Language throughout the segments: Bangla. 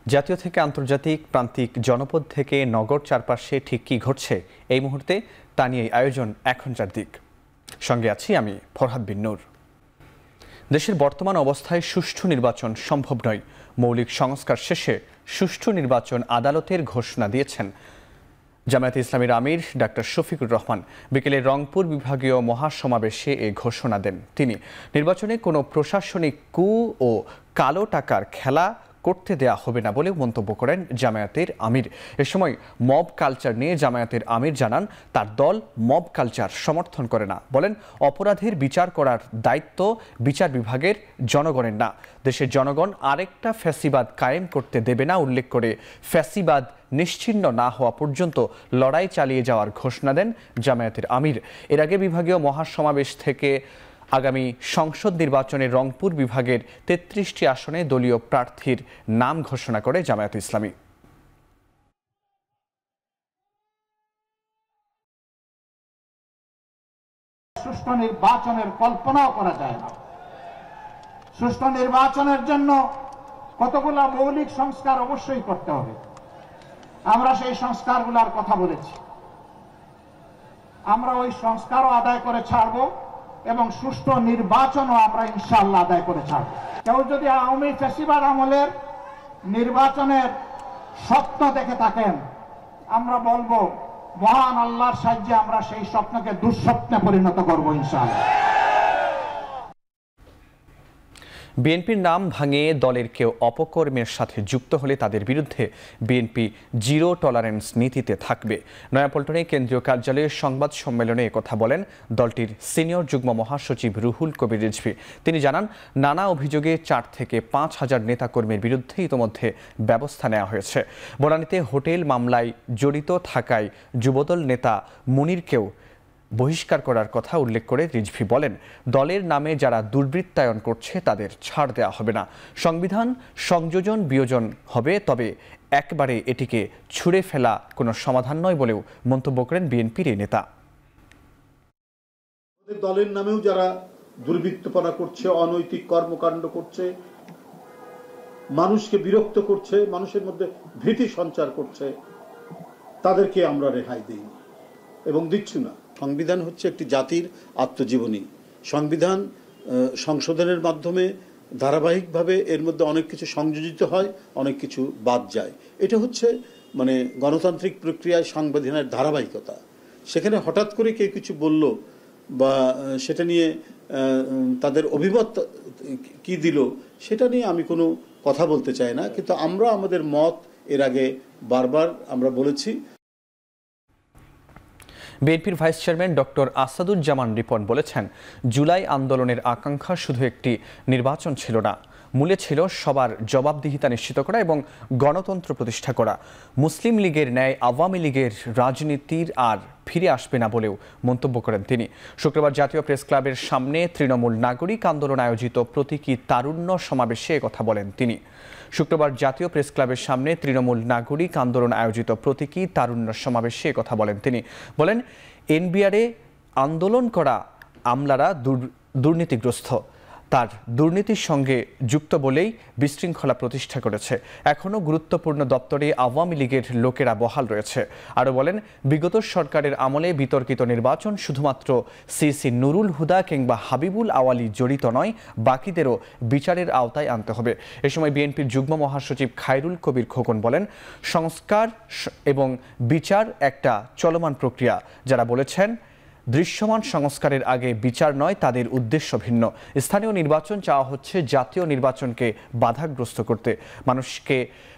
জাতীয় থেকে আন্তর্জাতিক, প্রান্তিক, জনপদ থেকে নগর চারপাশে ঠিক কী ঘটছে এই মুহূর্তে তা নিয়ে আয়োজন এখনকার দিক। সঙ্গে আছি আমি ফরহাদ বিন নূর। দেশের বর্তমান অবস্থায় সুষ্ঠু নির্বাচন সম্ভব নয়। মৌলিক সংস্কার শেষে সুষ্ঠু নির্বাচন আদালতের ঘোষণা দিয়েছেন জামায়াতে ইসলামীর আমির ডাক্তার শফিকুর রহমান। বিকেলে রংপুর বিভাগীয় মহাসমাবেশে এ ঘোষণা দেন তিনি। নির্বাচনে কোনো প্রশাসনিক কু ও কালো টাকার খেলা করতে দেয়া হবে না বলে মন্তব্য করেন জামায়াতের আমির। এ সময় মব কালচার নিয়ে জামায়াতের আমির জানান তার দল মব কালচার সমর্থন করে না। বলেন অপরাধের বিচার করার দায়িত্ব বিচার বিভাগের, জনগণের না। দেশের জনগণ আরেকটা ফ্যাসিবাদ কায়েম করতে দেবে না উল্লেখ করে ফ্যাসিবাদ নিশ্চিহ্ন না হওয়া পর্যন্ত লড়াই চালিয়ে যাওয়ার ঘোষণা দেন জামায়াতের আমির। এর আগে বিভাগীয় মহাসমাবেশ থেকে আগামী সংসদ নির্বাচনে রংপুর বিভাগের ৩৩টি আসনে দলীয় প্রার্থীর নাম ঘোষণা করে জামায়াত ইসলামী। সুষ্ঠু নির্বাচনের কল্পনাও করা যায় না। সুষ্ঠু নির্বাচনের জন্য কতগুলো মৌলিক সংস্কার অবশ্যই করতে হবে। আমরা সেই সংস্কারগুলোর কথা বলেছি। আমরা ওই সংস্কারও আদায় করে ছাড়বো এবং সুষ্ঠু নির্বাচনও আমরা ইনশাআল্লাহ আদায় করে ছাড়ব। কেউ যদি আওয়ামী ফ্যাসিবাদ আমলের নির্বাচনের স্বপ্ন দেখে থাকেন, আমরা বলবো মহান আল্লাহর সাহায্যে আমরা সেই স্বপ্নকে দুঃস্বপ্নে পরিণত করবো ইনশাআল্লাহ। বিএনপির নাম ভাঙিয়ে দলের কেউ অপকর্মের সাথে যুক্ত হলে তাদের বিরুদ্ধে বিএনপি জিরো টলারেন্স নীতিতে থাকবে। নয়াপল্টনে কেন্দ্রীয় কার্যালয়ে সংবাদ সম্মেলনে একথা বলেন দলটির সিনিয়র যুগ্ম মহাসচিব রুহুল কবির রিজভী। তিনি জানান, নানা অভিযোগে ৪ থেকে ৫ হাজার নেতাকর্মীর বিরুদ্ধে ইতোমধ্যে ব্যবস্থা নেওয়া হয়েছে। বনানীতে হোটেল মামলায় জড়িত থাকায় যুবদল নেতা মুনিরকেও বহিষ্কার করার কথা উল্লেখ করে রিজভী বলেন, দলের নামে যারা দুর্বৃত্তায়ন করছে তাদের ছাড় দেওয়া হবে না। সংবিধান সংযোজন বিয়োজন হবে, তবে একবারে এটিকে ছুঁড়ে ফেলা কোনো সমাধান নয় বলেও মন্তব্য করেন বিএনপির এই নেতা। দলের নামেও যারা দুর্বৃত্তপনা করছে, অনৈতিক কর্মকাণ্ড করছে, মানুষকে বিরক্ত করছে, মানুষের মধ্যে ভীতি সঞ্চার করছে, তাদেরকে আমরা রেহাই দিই এবং দিচ্ছি না। সংবিধান হচ্ছে একটি জাতির আত্মজীবনী। সংবিধান সংশোধনের মাধ্যমে ধারাবাহিকভাবে এর মধ্যে অনেক কিছু সংযোজিত হয়, অনেক কিছু বাদ যায়। এটা হচ্ছে গণতান্ত্রিক প্রক্রিয়ায় সংবিধানের ধারাবাহিকতা। সেখানে হঠাৎ করে কেউ কিছু বলল বা সেটা নিয়ে তাদের অভিমত কি দিল সেটা নিয়ে আমি কোনো কথা বলতে চাই না, কিন্তু আমরা আমাদের মত এর আগে বারবার আমরা বলেছি। বিএনপির vice chairman doctor Asaduzzaman Ripon বলেছেন, জুলাই আন্দোলনের আকাঙ্ক্ষা শুধু একটি নির্বাচন ছিল না, মূলে ছিল সবার জবাবদিহিতা নিশ্চিত করা এবং গণতন্ত্র প্রতিষ্ঠা করা। মুসলিম লীগের ন্যায় আওয়ামী লীগের রাজনীতির আর ফিরে আসবে না বলেও মন্তব্য করেন তিনি। শুক্রবার জাতীয় প্রেস ক্লাবের সামনে তৃণমূল নাগরিক আন্দোলন আয়োজিত প্রতীকী তারুণ্য সমাবেশে কথা বলেন তিনি। শুক্রবার জাতীয় প্রেস ক্লাবের সামনে তৃণমূল নাগরিক আন্দোলন আয়োজিত প্রতীকী তারুণ্য সমাবেশে কথা বলেন তিনি। বলেন, এনবিআরে আন্দোলন করা আমলারা দুর্নীতিগ্রস্ত, তার দুর্নীতির সঙ্গে যুক্ত বলেই বিশৃঙ্খলা প্রতিষ্ঠা করেছে। এখনও গুরুত্বপূর্ণ দপ্তরে আওয়ামী লীগের লোকেরা বহাল রয়েছে। আরও বলেন, বিগত সরকারের আমলে বিতর্কিত নির্বাচন শুধুমাত্র সিসি নুরুল হুদা কিংবা হাবিবুল আওয়ালি জড়িত নয়, বাকিদেরও বিচারের আওতায় আনতে হবে। এ সময় বিএনপির যুগ্ম মহাসচিব খায়রুল কবির খোকন বলেন, সংস্কার এবং বিচার একটা চলমান প্রক্রিয়া। যারা বলেছেন দৃশ্যমান সংস্কারের আগে বিচার নয়, তাদের উদ্দেশ্য ভিন্ন। স্থানীয় নির্বাচন চাওয়া হচ্ছে জাতীয় নির্বাচনকে বাধাগ্রস্ত করতে।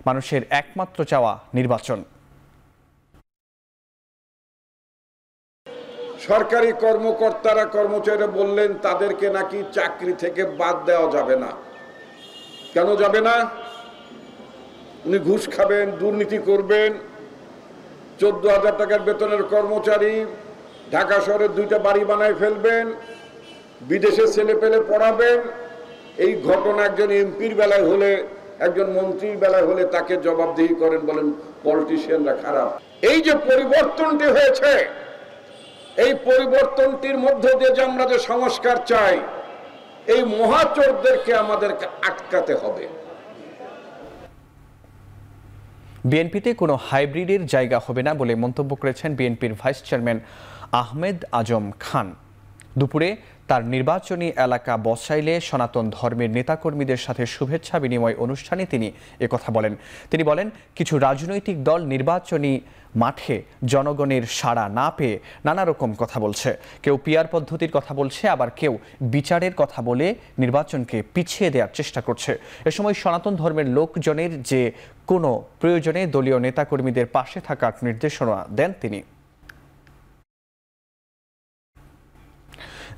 মানুষের একমাত্র চাওয়া নির্বাচন। সরকারি কর্মকর্তারা কর্মচারীরা বললেন তাদেরকে নাকি চাকরি থেকে বাদ দেওয়া যাবে না। কেন যাবে না? উনি ঘুষ খাবেন, দুর্নীতি করবেন। 14,000 টাকার বেতনের কর্মচারী ঢাকা শহরে 2টা বাড়ি বানায় ফেলবেন, বিদেশে ছেলে পেলে পড়াবেন। এই ঘটনা একজন এমপির বেলায় হলে, একজন মন্ত্রীর বেলায় হলে তাকে জবাবদিহি করেন, বলেন পলিটিশিয়ানরা খারাপ। এই যে পরিবর্তনটি হয়েছে, এই পরিবর্তনটির মধ্য দিয়ে যে আমরা যে সংস্কার চাই, এই মহাচোরদেরকে আমাদেরকে আটকাতে হবে। বিএনপিতে কোনো হাইব্রিডের জায়গা হবে না বলে মন্তব্য করেছেন বিএনপির ভাইস চেয়ারম্যান আহমেদ আজম খান। দুপুরে তার নির্বাচনী এলাকা বসাইলে সনাতন ধর্মের নেতাকর্মীদের সাথে শুভেচ্ছা বিনিময় অনুষ্ঠানে তিনি একথা বলেন। তিনি বলেন, কিছু রাজনৈতিক দল নির্বাচনী মাঠে জনগণের সাড়া না পেয়ে নানা রকম কথা বলছে। কেউ পিআর পদ্ধতির কথা বলছে, আবার কেউ বিচারের কথা বলে নির্বাচনকে পিছিয়ে দেওয়ার চেষ্টা করছে। এ সময় সনাতন ধর্মের লোকজনের যে কোনো প্রয়োজনে দলীয় নেতাকর্মীদের পাশে থাকার নির্দেশনা দেন তিনি।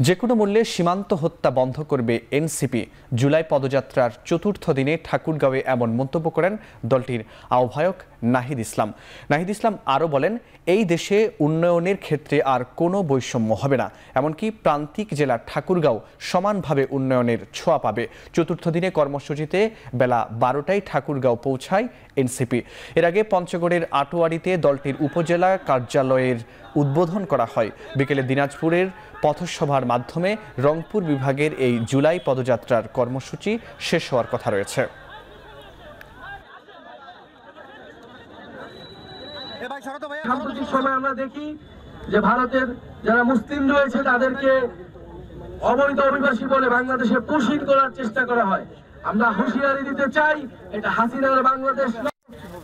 যে কোনো মূল্যে সীমান্ত হত্যা বন্ধ করবে এনসিপি। জুলাই পদযাত্রার চতুর্থ দিনে ঠাকুরগাঁওয়ে এমন মন্তব্য করেন দলটির আহ্বায়ক নাহিদ ইসলাম। নাহিদ ইসলাম আরও বলেন, এই দেশে উন্নয়নের ক্ষেত্রে আর কোনো বৈষম্য হবে না, এমনকি প্রান্তিক জেলা ঠাকুরগাঁও সমানভাবে উন্নয়নের ছোঁয়া পাবে। চতুর্থ দিনে কর্মসূচিতে বেলা 12টায় ঠাকুরগাঁও পৌঁছায় এনসিপি। এর আগে পঞ্চগড়ের আটোয়ারিতে দলটির উপজেলা কার্যালয়ের উদ্বোধন করা হয়। বিকেলে দিনাজপুরের পথসভার মাধ্যমে রংপুর বিভাগের এই জুলাই পদযাত্রার কর্মসূচি শেষ হওয়ার কথা রয়েছে। সাম্প্রতিক সময় আমরা দেখি যে ভারতের যারা মুসলিম রয়েছে তাদেরকে অবৈধ অভিবাসী বলে বাংলাদেশে পুষিন করার চেষ্টা করা হয়। আমরা হুঁশিয়ারি দিতে চাই, এটা হাসিনার বাংলাদেশ নয়,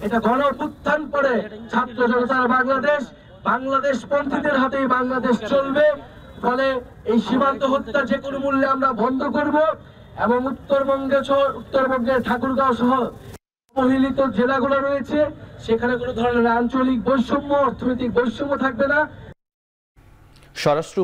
এটা গণঅভ্যুত্থান পরে ছাত্র জনতার বাংলাদেশ। বাংলাদেশ পন্থীদের হাতেই বাংলাদেশ চলবে। ফলে এই সীমান্ত হত্যা যে কোনো মূল্যে আমরা বন্ধ করব এবং উত্তরবঙ্গের ঠাকুরগাঁও সহ অবহেলিত জেলাগুলো রয়েছে, সেখানে কোনো ধরনের আঞ্চলিক বৈষম্য, অর্থনৈতিক বৈষম্য থাকবে না। স্বরাষ্ট্র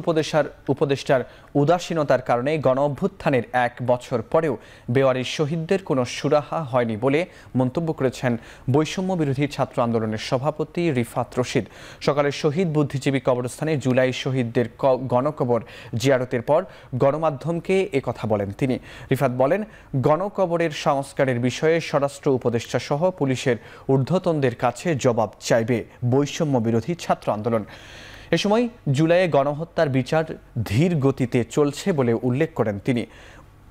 উপদেষ্টার উদাসীনতার কারণে গণ অভ্যুত্থানের 1 বছর পরেও বেওয়ারির শহীদদের কোনো সুরাহা হয়নি বলে মন্তব্য করেছেন বৈষম্য বিরোধী ছাত্র আন্দোলনের সভাপতি রিফাত রশিদ। সকালে শহীদ বুদ্ধিজীবী কবরস্থানে জুলাই শহীদদের গণকবর জিয়ারতের পর গণমাধ্যমকে একথা বলেন তিনি। রিফাত বলেন, গণকবরের সংস্কারের বিষয়ে স্বরাষ্ট্র উপদেষ্টা সহ পুলিশের ঊর্ধ্বতনদের কাছে জবাব চাইবে বৈষম্য বিরোধী ছাত্র আন্দোলন। এ সময় জুলাইয়ে গণহত্যার বিচার ধীর গতিতে চলছে বলে উল্লেখ করেন তিনি।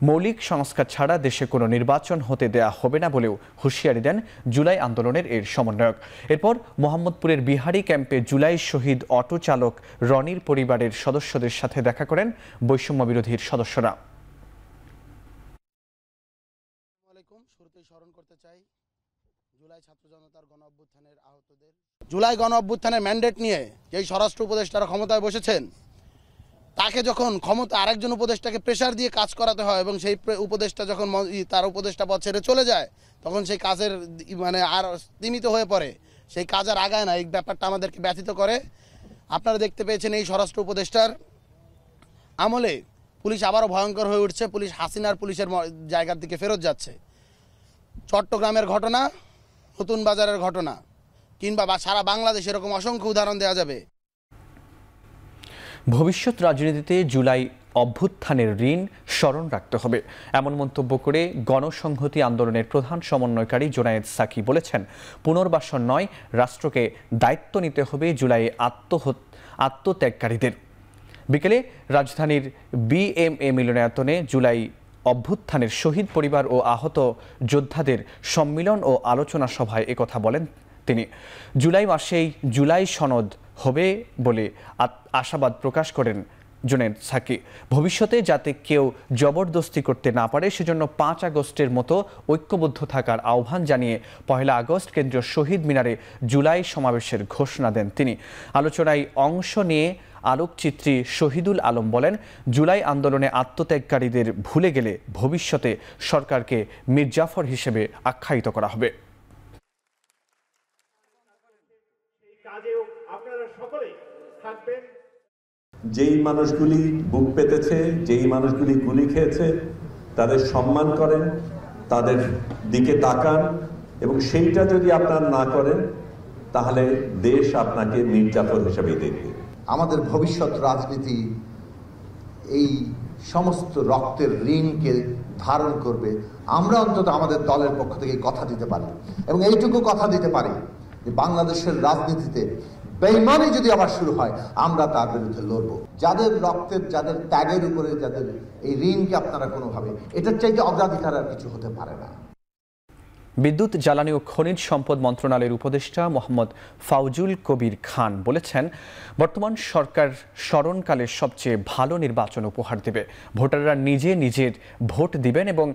মৌলিক সংস্কার ছাড়া দেশে কোনো নির্বাচন হতে দেয়া হবে না বলেও হুঁশিয়ারি দেন জুলাই আন্দোলনের এর সমন্বয়ক। এরপর মোহাম্মদপুরের বিহারি ক্যাম্পে জুলাই শহীদ অটো চালক রনির পরিবারের সদস্যদের সাথে দেখা করেন বৈষম্য বিরোধীর সদস্যরা। জুলাই গণ অভ্যুত্থানের ম্যান্ডেট নিয়ে যেই স্বরাষ্ট্র উপদেষ্টারা ক্ষমতায় বসেছেন, তাকে যখন ক্ষমতা আরেকজন উপদেষ্টাকে প্রেসার দিয়ে কাজ করাতে হয় এবং সেই উপদেষ্টা যখন তার উপদেষ্টা পদ ছেড়ে চলে যায়, তখন সেই কাজের আর সীমিত হয়ে পড়ে, সেই কাজ আর আগায় না। এই ব্যাপারটা আমাদেরকে ব্যথিত করে। আপনারা দেখতে পেয়েছেন এই স্বরাষ্ট্র উপদেষ্টার আমলে পুলিশ আবারও ভয়ঙ্কর হয়ে উঠছে। পুলিশ হাসিনার পুলিশের জায়গার দিকে ফেরত যাচ্ছে। চট্টগ্রামের ঘটনা, নতুন বাজারের ঘটনা, কিংবা সারা বাংলাদেশ এরকম অসংখ্য উদাহরণ দেওয়া যাবে। ভবিষ্যৎ রাজনীতিতে জুলাই অভ্যুত্থানের ঋণ স্মরণ রাখতে হবে, এমন মন্তব্য করে গণসংহতি আন্দোলনের প্রধান সমন্বয়কারী জোনায়েদ সাকি বলেছেন, পুনর্বাসন নয়, রাষ্ট্রকে দায়িত্ব নিতে হবে জুলাই আত্মত্যাগকারীদের। বিকেলে রাজধানীর বিএমএ মিলনায়তনে জুলাই অভ্যুত্থানের শহীদ পরিবার ও আহত যোদ্ধাদের সম্মিলন ও আলোচনা সভায় একথা বলেন তিনি। জুলাই মাসেই জুলাই সনদ হবে বলে আশাবাদ প্রকাশ করেন জুনায়েদ সাকি। ভবিষ্যতে যাতে কেউ জবরদস্তি করতে না পারে সেজন্য 5 আগস্টের মতো ঐক্যবদ্ধ থাকার আহ্বান জানিয়ে 1 আগস্ট কেন্দ্রীয় শহীদ মিনারে জুলাই সমাবেশের ঘোষণা দেন তিনি। আলোচনায় অংশ নিয়ে আলোকচিত্রী শহীদুল আলম বলেন, জুলাই আন্দোলনে আত্মত্যাগকারীদের ভুলে গেলে ভবিষ্যতে সরকারকে মীর জাফর হিসেবে আখ্যায়িত করা হবে। যেই মানুষগুলি বুক পেতেছে, যেই মানুষগুলি গুলি খেয়েছে, তাদের সম্মান করেন, তাদের দিকে তাকান, এবং সেইটা যদি আপনারা না করেন তাহলে দেশ আপনাকে মীর জাফর হিসেবে দেখবে। আমাদের ভবিষ্যৎ রাজনীতি এই সমস্ত রক্তের ঋণকে ধারণ করবে। আমরা অন্তত আমাদের দলের পক্ষ থেকে কথা দিতে পারি, এবং এইটুকু কথা দিতে পারি যে বাংলাদেশের রাজনীতিতে বেঈমানি যদি আবার শুরু হয়, আমরা তার বিরুদ্ধে লড়বো। যাদের রক্তের, যাদের ত্যাগের উপরে যাদের এই ঋণকে আপনারা কোনোভাবে, এটার চাইতে অগ্রাধিকার আর কিছু হতে পারে না। বিদ্যুৎ, জ্বালানি ও খনিজ সম্পদ মন্ত্রণালয়ের উপদেষ্টা মোহাম্মদ ফাউজুল কবির খান বলেছেন, বর্তমান সরকার স্মরণকালের সবচেয়ে ভালো নির্বাচন উপহার দেবে। ভোটাররা নিজের ভোট দিবেন এবং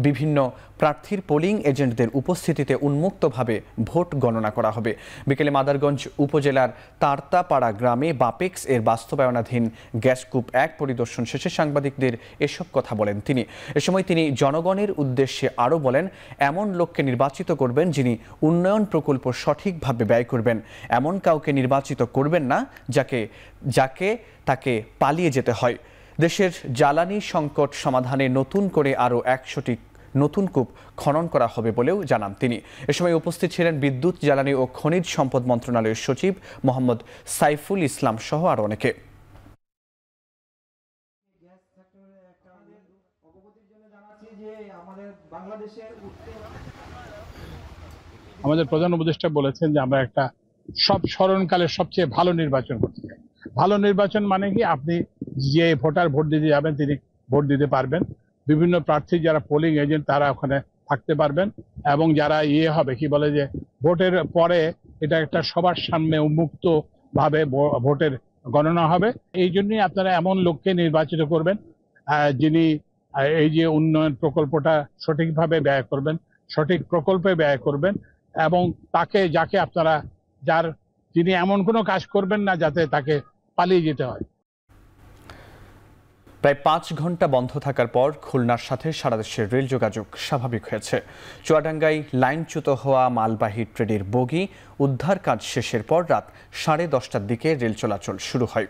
বিভিন্ন প্রার্থীর পোলিং এজেন্টদের উপস্থিতিতে উন্মুক্তভাবে ভোট গণনা করা হবে। বিকেলে মাদারগঞ্জ উপজেলার তারতাপাড়া গ্রামে বাপেক্স এর বাস্তবায়নাধীন গ্যাসকূপ 1 পরিদর্শন শেষে সাংবাদিকদের এসব কথা বলেন তিনি। এ সময় তিনি জনগণের উদ্দেশ্যে আরও বলেন, এমন লোককে নির্বাচিত করবেন যিনি উন্নয়ন প্রকল্প সঠিকভাবে ব্যয় করবেন। এমন কাউকে নির্বাচিত করবেন না তাকে পালিয়ে যেতে হয়। দেশের জ্বালানি সংকট সমাধানে নতুন করে আরও 100টি নতুন কূপ খনন করা হবে বলেও জানান তিনি। এ সময় উপস্থিত ছিলেন বিদ্যুৎ, জ্বালানি ও খনিজ সম্পদ মন্ত্রণালয়ের সচিব মোহাম্মদ সাইফুল ইসলাম সহ আরও অনেকে। আমাদের প্রধান উপদেষ্টা বলেছেন যে আমরা একটা স্মরণকালের সবচেয়ে ভালো নির্বাচন করতে চাই। ভালো নির্বাচন মানে কি, আপনি যে ভোটার ভোট দিতে যাবেন তিনি ভোট দিতে পারবেন, বিভিন্ন প্রার্থী যারা পোলিং এজেন্ট তারা ওখানে থাকতে পারবেন, এবং যারা হবে কি বলে যে ভোটের পরে এটা একটা সবার সামনে উন্মুক্ত ভাবে ভোটের গণনা হবে। এই জন্যই আপনারা এমন লোককে নির্বাচিত করবেন যিনি এই যে উন্নয়ন প্রকল্পটা সঠিকভাবে ব্যয় করবেন, সঠিক প্রকল্পে ব্যয় করবেন, এবং যাকে আপনারা যিনি এমন কোনো কাজ করবেন না যাতে তাকে পালিয়ে যেতে হয়। প্রায় 5 ঘন্টা বন্ধ থাকার পর খুলনার সাথে সারা দেশের রেল যোগাযোগ স্বাভাবিক হয়েছে। চুয়াডাঙ্গায় লাইনচ্যুত হওয়া মালবাহী ট্রেনের বগি উদ্ধার কাজ শেষের পর রাত 10:30টার দিকে রেল চলাচল শুরু হয়।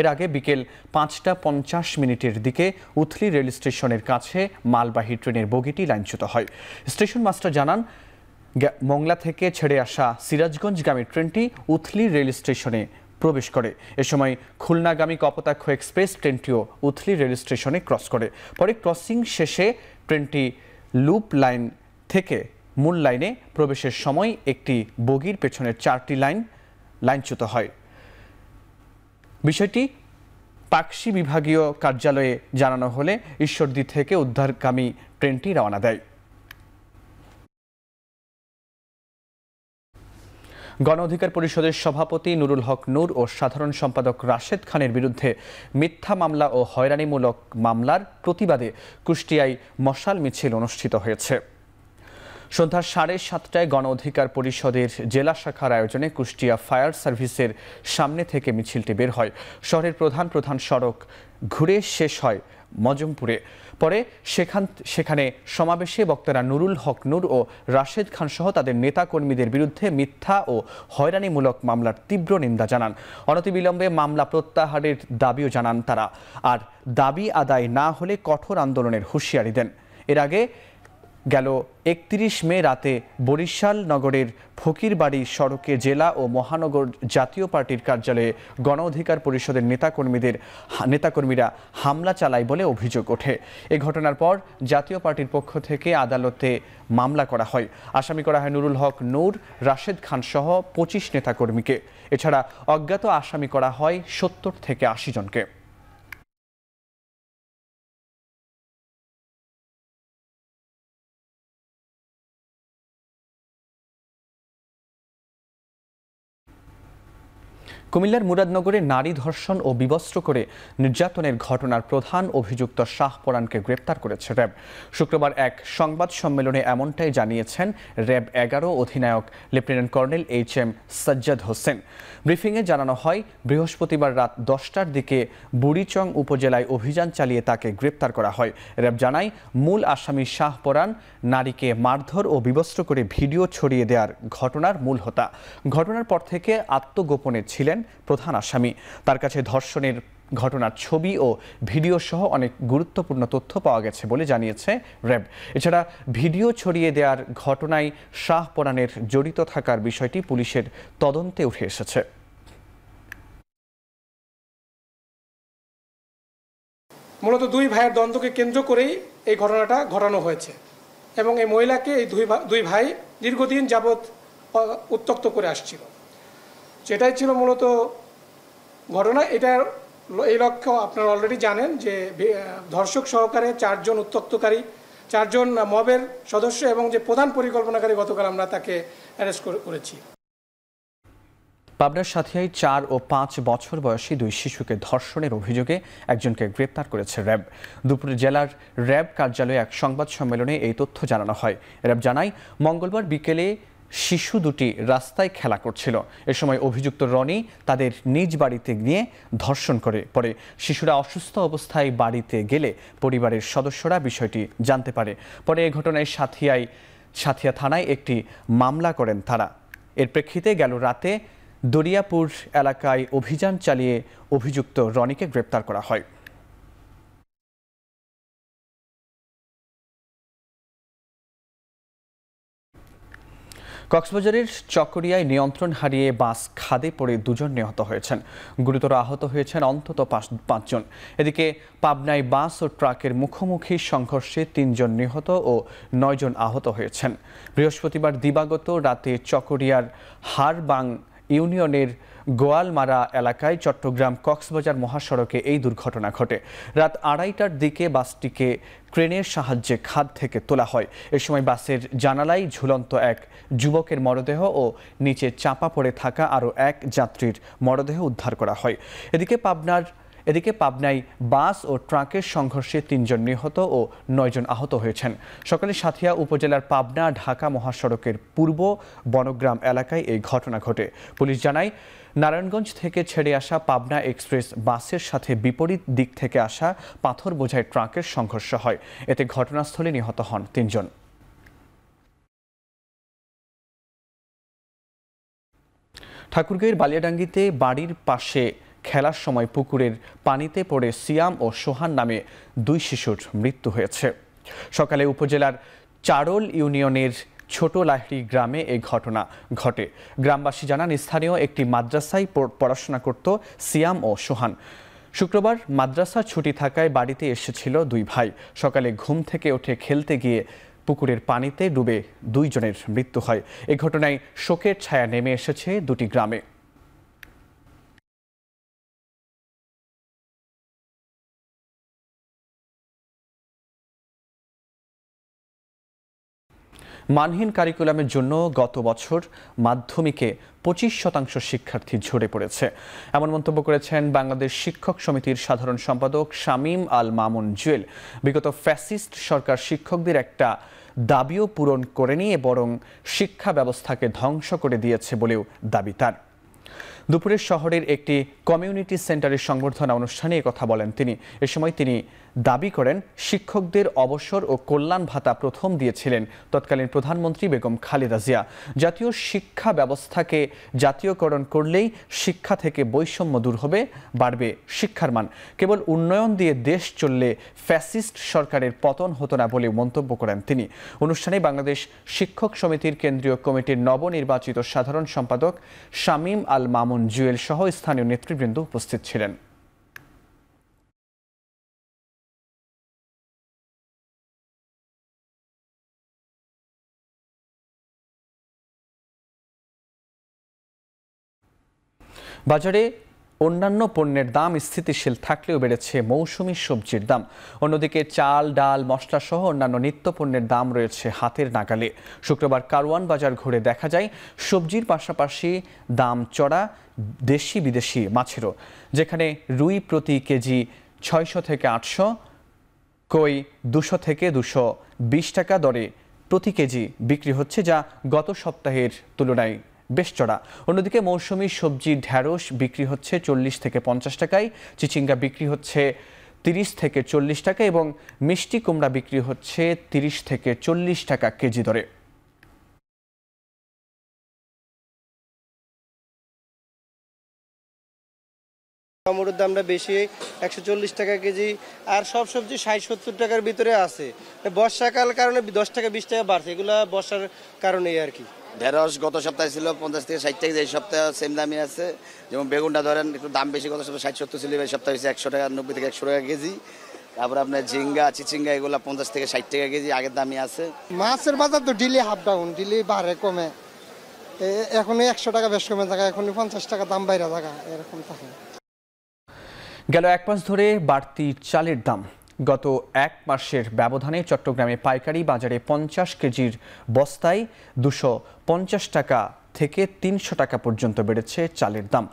এর আগে বিকেল 5:50 দিকে উথলি রেল স্টেশনের কাছে মালবাহী ট্রেনের বগিটি লাইনচ্যুত হয়। স্টেশন মাস্টার জানান, মংলা থেকে ছেড়ে আসা সিরাজগঞ্জগামী ট্রেনটি উথলি রেল স্টেশনে প্রবেশ করে। এ সময় খুলনাগামী কপোতাক্ষ এক্সপ্রেস ট্রেনটিও উথলি রেল স্টেশনে ক্রস করে। পরে ক্রসিং শেষে ট্রেনটি লুপ লাইন থেকে মূল লাইনে প্রবেশের সময় একটি বগির পেছনের 4টি লাইনচ্যুত হয়। বিষয়টি পাকশি বিভাগীয় কার্যালয়ে জানানো হলে ঈশ্বরদী থেকে উদ্ধারকামী ট্রেনটি রওনা দেয়। গণ অধিকার পরিষদের সভাপতি নুরুল হক নূর ও সাধারণ সম্পাদক রাশেদ খানের বিরুদ্ধে মিথ্যা মামলা ও হয়রানিমূলক মামলার প্রতিবাদে কুষ্টিয়ায় মশাল মিছিল অনুষ্ঠিত হয়েছে। সন্ধ্যা 7:30টায় গণ অধিকার পরিষদের জেলা শাখার আয়োজনে কুষ্টিয়া ফায়ার সার্ভিসের সামনে থেকে মিছিলটি বের হয়। শহরের প্রধান সড়ক ঘুরে শেষ হয় মজমপুরে। পরে সেখানে সমাবেশে বক্তারা নুরুল হক নূর ও রাশেদ খান সহ তাদের নেতাকর্মীদের বিরুদ্ধে মিথ্যা ও হয়রানিমূলক মামলার তীব্র নিন্দা জানান। অনতিবিলম্বে মামলা প্রত্যাহারের দাবিও জানান তারা, আর দাবি আদায় না হলে কঠোর আন্দোলনের হুঁশিয়ারি দেন। এর আগে গেল 31 মে রাতে বরিশাল নগরের ফকিরবাড়ি সড়কে জেলা ও মহানগর জাতীয় পার্টির কার্যালয়ে গণ অধিকার পরিষদের নেতাকর্মীরা হামলা চালায় বলে অভিযোগ ওঠে। এ ঘটনার পর জাতীয় পার্টির পক্ষ থেকে আদালতে মামলা করা হয়। আসামি করা হয় নুরুল হক নূর, রাশেদ খান সহ 25 নেতাকর্মীকে। এছাড়া অজ্ঞাত আসামি করা হয় 70 থেকে 80 জনকে। কুমিল্লার মুরাদনগরে নারী ধর্ষণ ও বিবস্ত্র করে নির্যাতনের ঘটনার প্রধান অভিযুক্ত শাহপরানকে গ্রেপ্তার করেছে র্যাব। শুক্রবার এক সংবাদ সম্মেলনে এমনটাই জানিয়েছেন র্যাব 11 অধিনায়ক lieutenant colonel HM Sajjad Hossain. ব্রিফিংয়ে জানানো হয়, বৃহস্পতিবার রাত 10টার দিকে বুড়িচং উপজেলায় অভিযান চালিয়ে তাকে গ্রেপ্তার করা হয়। র্যাব জানায়, মূল আসামি শাহপরান নারীকে মারধর ও বিবস্ত্র করে ভিডিও ছড়িয়ে দেওয়ার ঘটনার মূল হোতা। ঘটনার পর থেকে আত্মগোপনে ছিলেন প্রধান আসামি। তার কাছে ধর্ষণের ঘটনার ছবি ও ভিডিও সহ অনেক গুরুত্বপূর্ণ তথ্য পাওয়া গেছে বলে জানিয়েছে র্যাব। এছাড়া ভিডিও ছড়িয়ে দেওয়ার ঘটনায় শাহপরানের জড়িত থাকার বিষয়টি পুলিশের তদন্তে উঠে এসেছে। মূলত দুই ভাইয়ের দ্বন্দ্বকে কেন্দ্র করেই এই ঘটনাটা ঘটানো হয়েছে এবং এই মহিলাকে এই দুই ভাই দীর্ঘদিন যাবৎ উত্ত্যক্ত করে আসছিল। সেটাই ছিল মূলত ঘটনা। এটার এই লক্ষ্য আপনারা অলরেডি জানেন যে ধর্ষক সহকারে 4 জন উত্ত্যক্তকারী 4 মবের সদস্য এবং যে প্রধান পরিকল্পনাকারী গতকাল আমরা তাকে অ্যারেস্ট করেছি। পাবনার সাথিয়ায় 4 ও 5 বছর বয়সী 2 শিশুকে ধর্ষণের অভিযোগে একজনকে গ্রেপ্তার করেছে র্যাব। দুপুরে জেলার র্যাব কার্যালয়ে এক সংবাদ সম্মেলনে এই তথ্য জানানো হয়। র্যাব জানায়, মঙ্গলবার বিকেলে শিশু দুটি রাস্তায় খেলা করছিল। এ সময় অভিযুক্ত রনি তাদের নিজ বাড়িতে নিয়ে ধর্ষণ করে। পরে শিশুরা অসুস্থ অবস্থায় বাড়িতে গেলে পরিবারের সদস্যরা বিষয়টি জানতে পারে। পরে এ ঘটনায় সাথিয়া থানায় একটি মামলা করেন তারা। এর প্রেক্ষিতে গেল রাতে দরিয়াপুর এলাকায় অভিযান চালিয়ে অভিযুক্ত রনিকে গ্রেপ্তার করা হয়। কক্সবাজারের চকরিয়ায় নিয়ন্ত্রণ হারিয়ে বাস খাদে পড়ে 2 জন নিহত হয়েছেন। গুরুতর আহত হয়েছেন অন্তত 5 জন। এদিকে পাবনায় বাস ও ট্রাকের মুখোমুখি সংঘর্ষে 3 জন নিহত ও 9 জন আহত হয়েছেন। বৃহস্পতিবার দিবাগত রাতে চকরিয়ার হারবাং ইউনিয়নের গোয়ালমারা এলাকায় চট্টগ্রাম কক্সবাজার মহাসড়কে এই দুর্ঘটনা ঘটে। রাত 2:30টার দিকে বাসটিকে ক্রেনের সাহায্যে খাদ থেকে তোলা হয়। এ সময় বাসের জানালায় ঝুলন্ত এক যুবকের মরদেহ ও নিচে চাপা পড়ে থাকা আরও এক যাত্রীর মরদেহ উদ্ধার করা হয়। এদিকে পাবনায় বাস ও ট্রাকের সংঘর্ষে 3 জন নিহত ও 9 জন আহত হয়েছেন। সকালে সাথিয়া উপজেলার পাবনা ঢাকা মহাসড়কের পূর্ব বনগ্রাম এলাকায় এই ঘটনা ঘটে। পুলিশ জানায়, নারায়ণগঞ্জ থেকে ছেড়ে আসা পাবনা এক্সপ্রেস বাসের সাথে বিপরীত দিক থেকে আসা পাথর বোঝাই ট্রাকের সংঘর্ষ হয়। এতে ঘটনাস্থলে নিহত হন 3 জন। ঠাকুরগাঁওয়ের বালিয়াডাঙ্গিতে বাড়ির পাশে খেলার সময় পুকুরের পানিতে পড়ে সিয়াম ও সোহান নামে 2 শিশুর মৃত্যু হয়েছে। সকালে উপজেলার চারল ইউনিয়নের ছোট লাহড়ি গ্রামে এই ঘটনা ঘটে। গ্রামবাসী জানান, স্থানীয় একটি মাদ্রাসায় পড়াশোনা করত সিয়াম ও সোহান। শুক্রবার মাদ্রাসা ছুটি থাকায় বাড়িতে এসেছিল 2 ভাই। সকালে ঘুম থেকে উঠে খেলতে গিয়ে পুকুরের পানিতে ডুবে 2 জনের মৃত্যু হয়। এ ঘটনায় শোকের ছায়া নেমে এসেছে 2টি গ্রামে। মানহীন কারিকুলামের জন্য গত বছর মাধ্যমিকে 25% শিক্ষার্থী ঝরে পড়েছে, এমন মন্তব্য করেছেন বাংলাদেশ শিক্ষক সমিতির সাধারণ সম্পাদক শামীম আল মামুন জুয়েল। বিগত ফ্যাসিস্ট সরকার শিক্ষকদের একটা দাবিও পূরণ করেনি, বরং শিক্ষা ব্যবস্থাকে ধ্বংস করে দিয়েছে বলেও দাবি তার। দুপুরে শহরের একটি কমিউনিটি সেন্টারের সংবর্ধনা অনুষ্ঠানে একথা বলেন তিনি। এ সময় তিনি দাবি করেন, শিক্ষকদের অবসর ও কল্যাণ ভাতা প্রথম দিয়েছিলেন তৎকালীন প্রধানমন্ত্রী বেগম খালেদা জিয়া। জাতীয় শিক্ষা ব্যবস্থাকে জাতীয়করণ করলেই শিক্ষা থেকে বৈষম্য দূর হবে, বাড়বে শিক্ষার মান। কেবল উন্নয়ন দিয়ে দেশ চললে ফ্যাসিস্ট সরকারের পতন হতো না বলেও মন্তব্য করেন তিনি। অনুষ্ঠানে বাংলাদেশ শিক্ষক সমিতির কেন্দ্রীয় কমিটির নবনির্বাচিত সাধারণ সম্পাদক শামীম আল মামুন জুয়েল সহ স্থানীয় নেতৃবৃন্দ উপস্থিত ছিলেন। বাজারে অন্যান্য পণ্যের দাম স্থিতিশীল থাকলেও বেড়েছে মৌসুমি সবজির দাম। অন্যদিকে চাল, ডাল, মশলা সহ অন্যান্য নিত্য পণ্যের দাম রয়েছে হাতের নাগালে। শুক্রবার কারওয়ান বাজার ঘুরে দেখা যায়, সবজির পাশাপাশি দাম চড়া দেশি বিদেশি মাছেরও, যেখানে রুই প্রতি কেজি 600 থেকে 800, কই 200 থেকে 220 টাকা দরে প্রতি কেজি বিক্রি হচ্ছে, যা গত সপ্তাহের তুলনায় বেশ চড়া। অন্যদিকে মৌসুমি সবজি ঢ্যাঁড়স বিক্রি হচ্ছে 40 থেকে 50 টাকায়, চিচিঙ্গা বিক্রি হচ্ছে 30 থেকে 40 টাকা এবং মিষ্টি কুমড়া বিক্রি হচ্ছে 30 থেকে 40 টাকা কেজি দরে। টমেটোর দামটা বেশি, 140 টাকা কেজি, আর সব সবজি 60-70 টাকার ভিতরে আছে। বর্ষাকাল কারণে 10 টাকা 20 টাকা বাড়ছে, এগুলা বর্ষার কারণেই আর কি। ঢেঁড়স গত সপ্তাহে ছিল 50 থেকে 60 টাকা, এই সপ্তাহে সেম দামই আছে। যেমন বেগুনটা ধরেন একটু দাম বেশি, গত সপ্তাহে 60-70 ছিল, এই সপ্তাহে হচ্ছে 100 টাকা 90 থেকে 100 টাকা কেজি। তারপর আপনার ঝিঙ্গা, চিচিঙ্গা এগুলো 50 থেকে 60 টাকা কেজি, আগের দামই আছে। মাছের বাজার তো ডিলি হাফ ডাউন, ডিলি বাড়ে কমে, এখন 100 টাকা বেশ কমে থাকা, এখন 50 টাকা দাম বাইরে থাকা, এরকম থাকে। গেল 1 মাস ধরে বাড়তি চালের দাম গত এক মাসের ব্যবধানে চট্টগ্রামে পাইকারি বাজারে 50 কেজির বস্তায় 250 টাকা থেকে 300 টাকা পর্যন্ত বেড়েছে চালের দাম।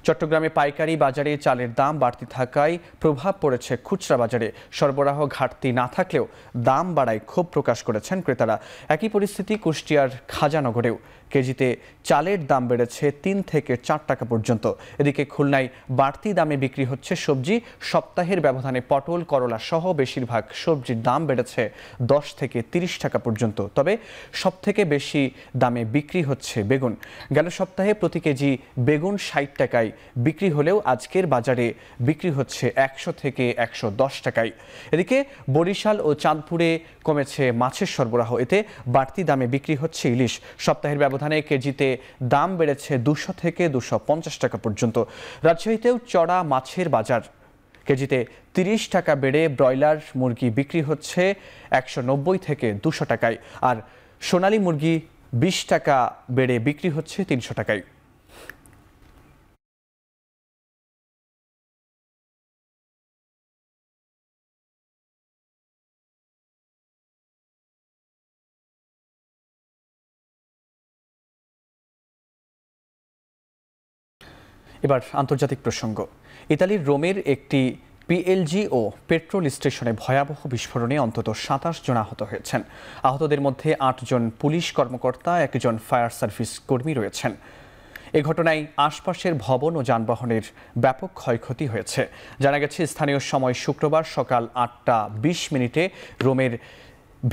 চট্টগ্রামে পাইকারি বাজারে চালের দাম বাড়তি থাকায় প্রভাব পড়েছে খুচরা বাজারে। সরবরাহ ঘাটতি না থাকলেও দাম বাড়ায় ক্ষোভ প্রকাশ করেছেন ক্রেতারা। একই পরিস্থিতি কুষ্টিয়ার খাজানগরেও। কেজিতে চালের দাম বেড়েছে 3 থেকে 4 টাকা পর্যন্ত। এদিকে খুলনায় বাড়তি দামে বিক্রি হচ্ছে সবজি। সপ্তাহের ব্যবধানে পটল, করলা সহ বেশিরভাগ সবজির দাম বেড়েছে 10 থেকে 30 টাকা পর্যন্ত। তবে সবথেকে বেশি দামে বিক্রি হচ্ছে বেগুন। গেল সপ্তাহে প্রতি কেজি বেগুন 60 টাকায় বিক্রি হলেও আজকের বাজারে বিক্রি হচ্ছে 100 থেকে 110 টাকায়। এদিকে বরিশাল ও চাঁদপুরে কমেছে মাছের সরবরাহ। এতে বাড়তি দামে বিক্রি হচ্ছে ইলিশ। সপ্তাহের ব্যবধানে কেজিতে দাম বেড়েছে 200 থেকে 250 টাকা পর্যন্ত। রাজশাহীতেও চড়া মাছের বাজার। কেজিতে 30 টাকা বেড়ে ব্রয়লার মুরগি বিক্রি হচ্ছে 190 থেকে 200 টাকায়, আর সোনালী মুরগি 20 টাকা বেড়ে বিক্রি হচ্ছে 300 টাকায়। এবার আন্তর্জাতিক প্রসঙ্গ। ইতালির রোমের একটি পিএলজি ও পেট্রোল স্টেশনে ভয়াবহ বিস্ফোরণে অন্তত 27 জন আহত হয়েছেন। আহতদের মধ্যে 8 জন পুলিশ কর্মকর্তা, 1 জন ফায়ার সার্ভিস কর্মী রয়েছেন। এ ঘটনায় আশপাশের ভবন ও যানবাহনের ব্যাপক ক্ষয়ক্ষতি হয়েছে। জানা গেছে স্থানীয় সময় শুক্রবার সকাল 8:20 রোমের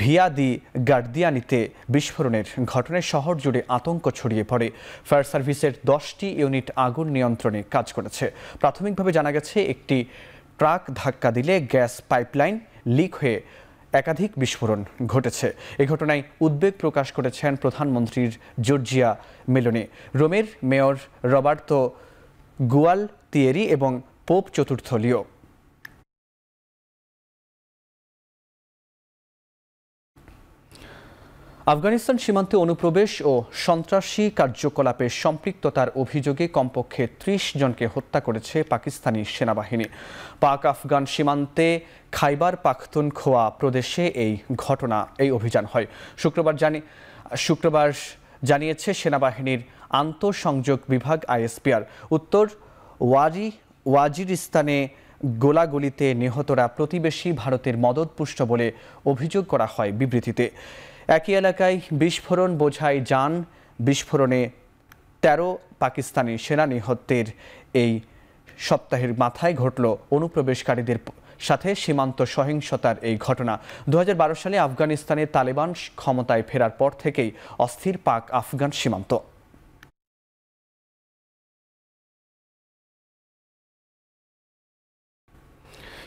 ভিয়া দি গার্দিয়ানিতে বিস্ফোরণের ঘটনায় শহর জুড়ে আতঙ্ক ছড়িয়ে পড়ে। ফায়ার সার্ভিসের 10টি ইউনিট আগুন নিয়ন্ত্রণে কাজ করেছে। প্রাথমিকভাবে জানা গেছে একটি ট্রাক ধাক্কা দিলে গ্যাস পাইপলাইন লিক হয়ে একাধিক বিস্ফোরণ ঘটেছে। এই ঘটনায় উদ্বেগ প্রকাশ করেছেন প্রধানমন্ত্রীর জর্জিয়া মেলোনি, রোমের মেয়র রবার্তো গুয়ালতিয়েরি এবং পোপ চতুর্থ লিও। আফগানিস্তান সীমান্তে অনুপ্রবেশ ও সন্ত্রাসী কার্যকলাপে সম্পৃক্ততার অভিযোগে কমপক্ষে 30 জনকে হত্যা করেছে পাকিস্তানি সেনাবাহিনী। পাক আফগান সীমান্তে খাইবার পাখতুনখোয়া প্রদেশে এই অভিযান হয়। শুক্রবার জানিয়েছে সেনাবাহিনীর আন্তঃসংযোগ বিভাগ আইএসপিআর। উত্তর ওয়াজিরিস্তানে গোলাগুলিতে নিহতরা প্রতিবেশী ভারতের মদতপুষ্ট বলে অভিযোগ করা হয় বিবৃতিতে। একই এলাকায় বিস্ফোরণ বোঝাই যান বিস্ফোরণে 13 পাকিস্তানি সেনা নিহতের এই সপ্তাহের মাথায় ঘটল অনুপ্রবেশকারীদের সাথে সীমান্ত সহিংসতার এই ঘটনা। 2012 সালে আফগানিস্তানে তালেবান ক্ষমতায় ফেরার পর থেকেই অস্থির পাক আফগান সীমান্ত।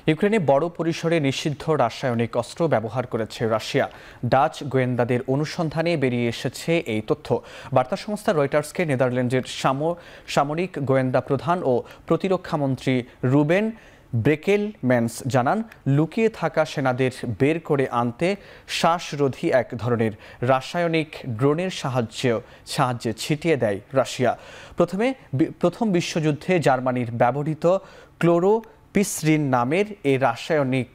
ইউক্রেনে বড় পরিসরে নিষিদ্ধ রাসায়নিক অস্ত্র ব্যবহার করেছে রাশিয়া। ডাচ গোয়েন্দাদের অনুসন্ধানে বেরিয়ে এসেছে এই তথ্য। বার্তা সংস্থা রয়টার্সকে নেদারল্যান্ডের সামরিক গোয়েন্দা প্রধান ও প্রতিরক্ষামন্ত্রী রুবেন ব্রেকেলম্যান্স জানান, লুকিয়ে থাকা সেনাদের বের করে আনতে শ্বাসরোধী এক ধরনের রাসায়নিক ড্রোনের সাহায্যে ছিটিয়ে দেয় রাশিয়া। প্রথম বিশ্বযুদ্ধে জার্মানির ব্যবহৃত ক্লোরোপিসরিন নামের এই রাসায়নিক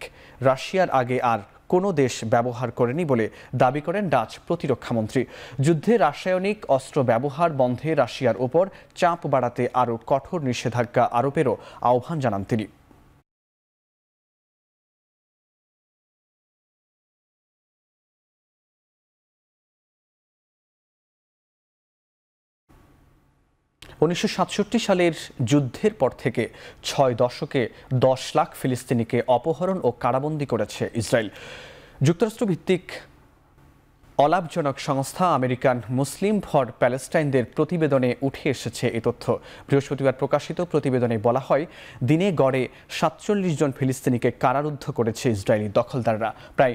রাশিয়ার আগে আর কোনো দেশ ব্যবহার করেনি বলে দাবি করেন ডাচ প্রতিরক্ষামন্ত্রী। যুদ্ধে রাসায়নিক অস্ত্র ব্যবহার বন্ধে রাশিয়ার ওপর চাপ বাড়াতে আরও কঠোর নিষেধাজ্ঞা আরোপেরও আহ্বান জানান তিনি। উনিশশো 1967 সালের যুদ্ধের পর থেকে 6 দশকে 10 লাখ ফিলিস্তিনিকে অপহরণ ও কারাবন্দী করেছে ইসরায়েল। যুক্তরাষ্ট্র ভিত্তিক অলাভজনক সংস্থা আমেরিকান মুসলিম ফর প্যালেস্টাইনদের প্রতিবেদনে উঠে এসেছে এই তথ্য। বৃহস্পতিবার প্রকাশিত প্রতিবেদনে বলা হয়, দিনে গড়ে 47 জন ফিলিস্তিনিকে কারারুদ্ধ করেছে ইসরায়েলি দখলদাররা। প্রায়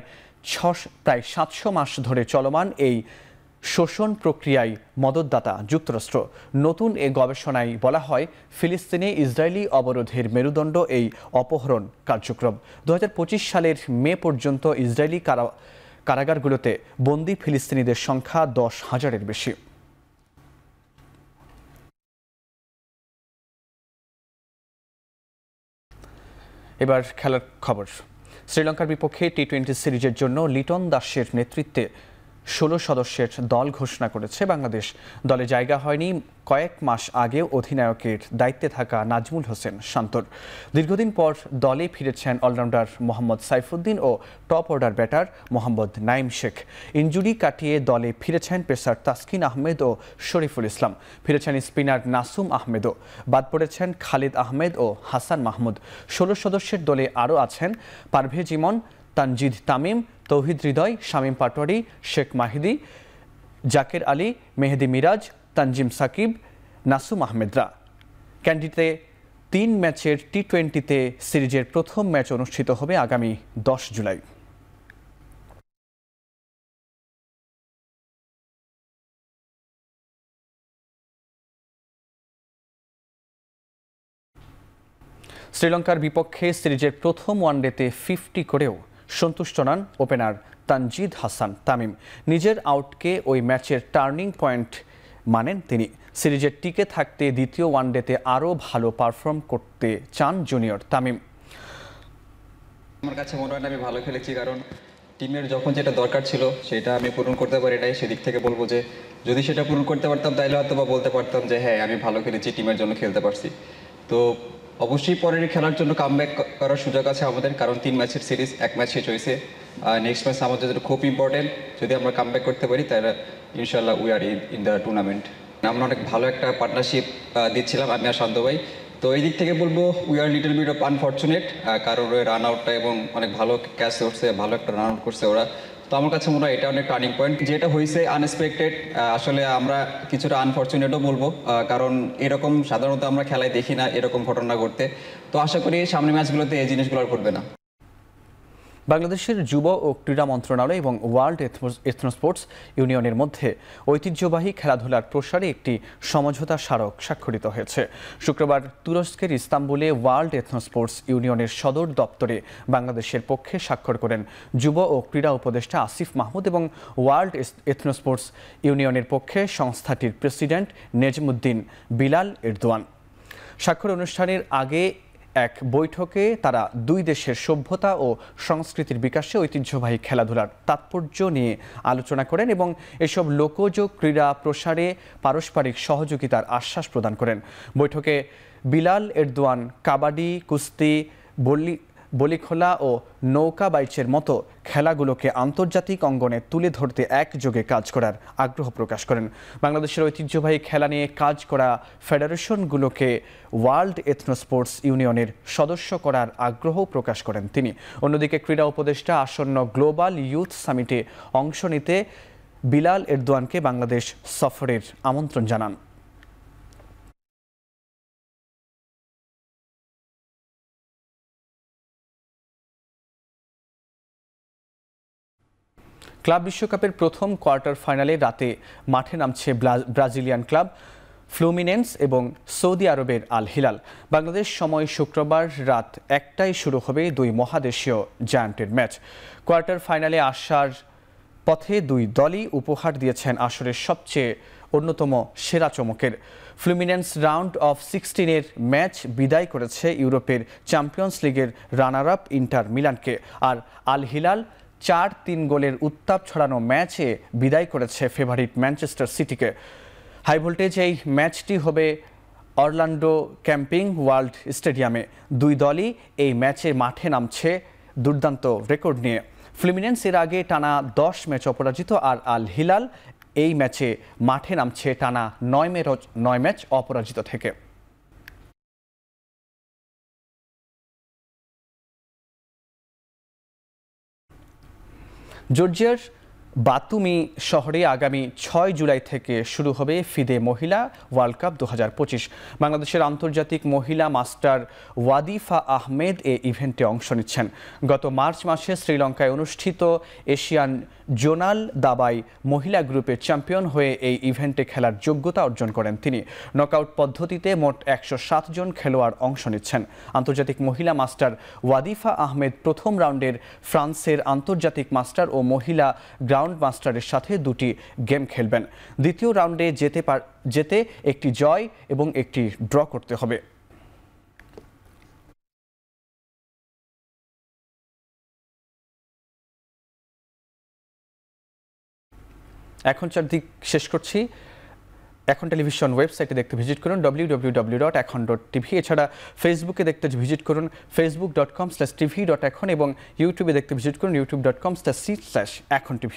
700 মাস ধরে চলমান এই শোষণ প্রক্রিয়ায় মদতদাতা যুক্তরাষ্ট্র। নতুন এ গবেষণায় বলা হয়, ফিলিস্তিনে ইসরায়েলি অবরোধের মেরুদণ্ড এই অপহরণ কার্যক্রম। 2025 সালের মে পর্যন্ত ইসরায়েলি কারাগারগুলোতে বন্দী ফিলিস্তিনিদের সংখ্যা 10,000-এর বেশি। এবার খেলার খবর। শ্রীলঙ্কার বিপক্ষে টি-20 সিরিজের জন্য লিটন দাসের নেতৃত্বে 16 সদস্যের দল ঘোষণা করেছে বাংলাদেশ। দলে জায়গা হয়নি কয়েক মাস আগেও অধিনায়কের দায়িত্বে থাকা নাজমুল হোসেন শান্তর। দীর্ঘদিন পর দলে ফিরেছেন অলরাউন্ডার মোহাম্মদ সাইফুদ্দিন ও top order batter Mohammad Naim Sheikh. Injury কাটিয়ে দলে ফিরেছেন পেসার তাসকিন আহমেদ ও শরীফুল ইসলাম। ফিরেছেন স্পিনার নাসুম আহমেদও। বাদ পড়েছেন খালিদ আহমেদ ও হাসান মাহমুদ। 16 সদস্যের দলে আরও আছেন পারভেজ ইমন, তানজিদ তামিম, তৌহিদ হৃদয়, শামীম পাটোয়ারি, শেখ মাহিদি, জাকের আলী, মেহেদি মিরাজ, তানজিম সাকিব, নাসুম আহমেদরা। ক্যান্ডিতে 3 ম্যাচের টি-20তে সিরিজের প্রথম ম্যাচ অনুষ্ঠিত হবে আগামী 10 জুলাই। শ্রীলঙ্কার বিপক্ষে সিরিজের প্রথম ওয়ানডেতে 50 করেও সন্তুষ্ট নন ওপেনার তানজিদ হাসান তামিম। নিজের আউটকে ওই ম্যাচের টার্নিং পয়েন্ট মানেন তিনি। সিরিজের টিকে থাকতে দ্বিতীয় ওয়ানডেতে আরও ভালো পারফর্ম করতে চান জুনিয়র তামিম। আমার কাছে মনে হয় আমি ভালো খেলেছি, কারণ টিমের যখন যেটা দরকার ছিল সেটা আমি পূরণ করতে পারি নাই। সেদিক থেকে বলবো যে যদি সেটা পূরণ করতে পারতাম তাহলে হয়তো বা বলতে পারতাম যে হ্যাঁ আমি ভালো খেলেছি, টিমের জন্য খেলতে পারছি। তো অবশ্যই পরের খেলার জন্য কামব্যাক করার সুযোগ আছে আমাদের, কারণ 3 ম্যাচের সিরিজ, 1 ম্যাচ শেষ হয়েছে। নেক্সট ম্যাচ আমাদের জন্য খুব ইম্পর্টেন্ট। যদি আমরা কামব্যাক করতে পারি তাহলে ইনশাল্লাহ we are in the tournament. আমরা অনেক ভালো একটা পার্টনারশিপ দিচ্ছিলাম আমি আর শান্ত ভাই। তো এই দিক থেকে বলবো we are little bit of unfortunate, কারণ ওই রান আউটটা এবং অনেক ভালো ক্যাচ করছে, ভালো একটা রান আউট করছে ওরা। তো আমার কাছে মনে হয় এটা অনেক টার্নিং পয়েন্ট। যেটা হয়েছে আনএক্সপেক্টেড, আসলে আমরা কিছুটা আনফর্চুনেটও বলবো, কারণ এরকম সাধারণত আমরা খেলায় দেখি না এরকম ঘটনা ঘটতে। তো আশা করি সামনের ম্যাচগুলোতে এই জিনিসগুলো আর ঘটবে না। বাংলাদেশের যুব ও ক্রীড়া মন্ত্রণালয় এবং ওয়ার্ল্ড এথনো স্পোর্টস ইউনিয়নের মধ্যে ঐতিহ্যবাহী খেলাধুলার প্রসারে একটি সমঝোতা স্মারক স্বাক্ষরিত হয়েছে। শুক্রবার তুরস্কের ইস্তাম্বুলে ওয়ার্ল্ড এথনো স্পোর্টস ইউনিয়নের সদর দপ্তরে বাংলাদেশের পক্ষে স্বাক্ষর করেন যুব ও ক্রীড়া উপদেষ্টা আসিফ মাহমুদ এবং ওয়ার্ল্ড এথনো স্পোর্টস ইউনিয়নের পক্ষে সংস্থাটির প্রেসিডেন্ট নেজমুদ্দিন বিলাল এরদোয়ান। স্বাক্ষর অনুষ্ঠানের আগে এক বৈঠকে তারা দুই দেশের সভ্যতা ও সংস্কৃতির বিকাশে ঐতিহ্যবাহী খেলাধুলার তাৎপর্য নিয়ে আলোচনা করেন এবং এসব লোকজ ক্রীড়া প্রসারে পারস্পরিক সহযোগিতার আশ্বাস প্রদান করেন। বৈঠকে বিলাল এরদোয়ান কাবাডি, কুস্তি, বলিখোলা ও নৌকা বাইচের মতো খেলাগুলোকে আন্তর্জাতিক অঙ্গনে তুলে ধরতে একযোগে কাজ করার আগ্রহ প্রকাশ করেন। বাংলাদেশের ঐতিহ্যবাহী খেলা নিয়ে কাজ করা ফেডারেশনগুলোকে ওয়ার্ল্ড এথনো স্পোর্টস ইউনিয়নের সদস্য করার আগ্রহ প্রকাশ করেন তিনি। অন্যদিকে ক্রীড়া উপদেষ্টা আসন্ন গ্লোবাল ইউথ সামিটে অংশ নিতে বিলাল এরদোয়ানকে বাংলাদেশ সফরের আমন্ত্রণ জানান। ক্লাব বিশ্বকাপের প্রথম কোয়ার্টার ফাইনালে রাতে মাঠে নামছে ব্রাজিলিয়ান ক্লাব ফ্লুমিনেন্স এবং সৌদি আরবের আল হিলাল। বাংলাদেশ সময় শুক্রবার রাত 1টায় শুরু হবে দুই মহাদেশীয় জায়ান্টের ম্যাচ। কোয়ার্টার ফাইনালে আসার পথে দুই দলই উপহার দিয়েছেন আসরের সবচেয়ে অন্যতম সেরা চমকের। ফ্লুমিনেন্স রাউন্ড অফ 16-এর ম্যাচ বিদায় করেছে ইউরোপের চ্যাম্পিয়ন্স লিগের রানার আপ ইন্টার মিলানকে, আর আল হিলাল 4-3 গোলের উত্তাপ ছড়ানো ম্যাচে বিদায় করেছে ফেভারিট ম্যানচেস্টার সিটিকে। হাই ভোল্টেজ এই ম্যাচটি হবে অরল্যান্ডো ক্যাম্পিং ওয়ার্ল্ড স্টেডিয়ামে। দুই দলই এই ম্যাচে মাঠে নামছে দুর্দান্ত রেকর্ড নিয়ে। ফ্লুমিনেন্স এর আগে টানা 10 ম্যাচ অপরাজিত, আর আল হিলাল এই ম্যাচে মাঠে নামছে টানা 9 ম্যাচ অপরাজিত থেকে। জর্জিয়ার বাতুমি শহরে আগামী 6 জুলাই থেকে শুরু হবে ফিদে মহিলা ওয়ার্ল্ড কাপ 2025। বাংলাদেশের আন্তর্জাতিক মহিলা মাস্টার ওয়াদিফা আহমেদ এই ইভেন্টে অংশ নিচ্ছেন। গত মার্চ মাসে শ্রীলঙ্কায় অনুষ্ঠিত এশিয়ান জোনাল দাবাই মহিলা গ্রুপের চ্যাম্পিয়ন হয়ে এই ইভেন্টে খেলার যোগ্যতা অর্জন করেন তিনি। নকআউট পদ্ধতিতে মোট 107 জন খেলোয়াড় অংশ নিচ্ছেন। আন্তর্জাতিক মহিলা মাস্টার ওয়াদিফা আহমেদ প্রথম রাউন্ডের ফ্রান্সের আন্তর্জাতিক মাস্টার ও মহিলা গ্রাউন্ড মাস্টারের সাথে 2টি গেম খেলবেন। দ্বিতীয় রাউন্ডে যেতে একটি জয় এবং একটি ড্র করতে হবে। এখন চারদিক শেষ করছি। এখন টেলিভিশন ওয়েবসাইটে দেখতে ভিজিট করুন www.ekhon.tv। এছাড়া ফেসবুকে দেখতে ভিজিট করুন facebook.com/tv.ekhon এবং ইউটিউবে দেখতে ভিজিট করুন youtube.com/c/ekhon tv।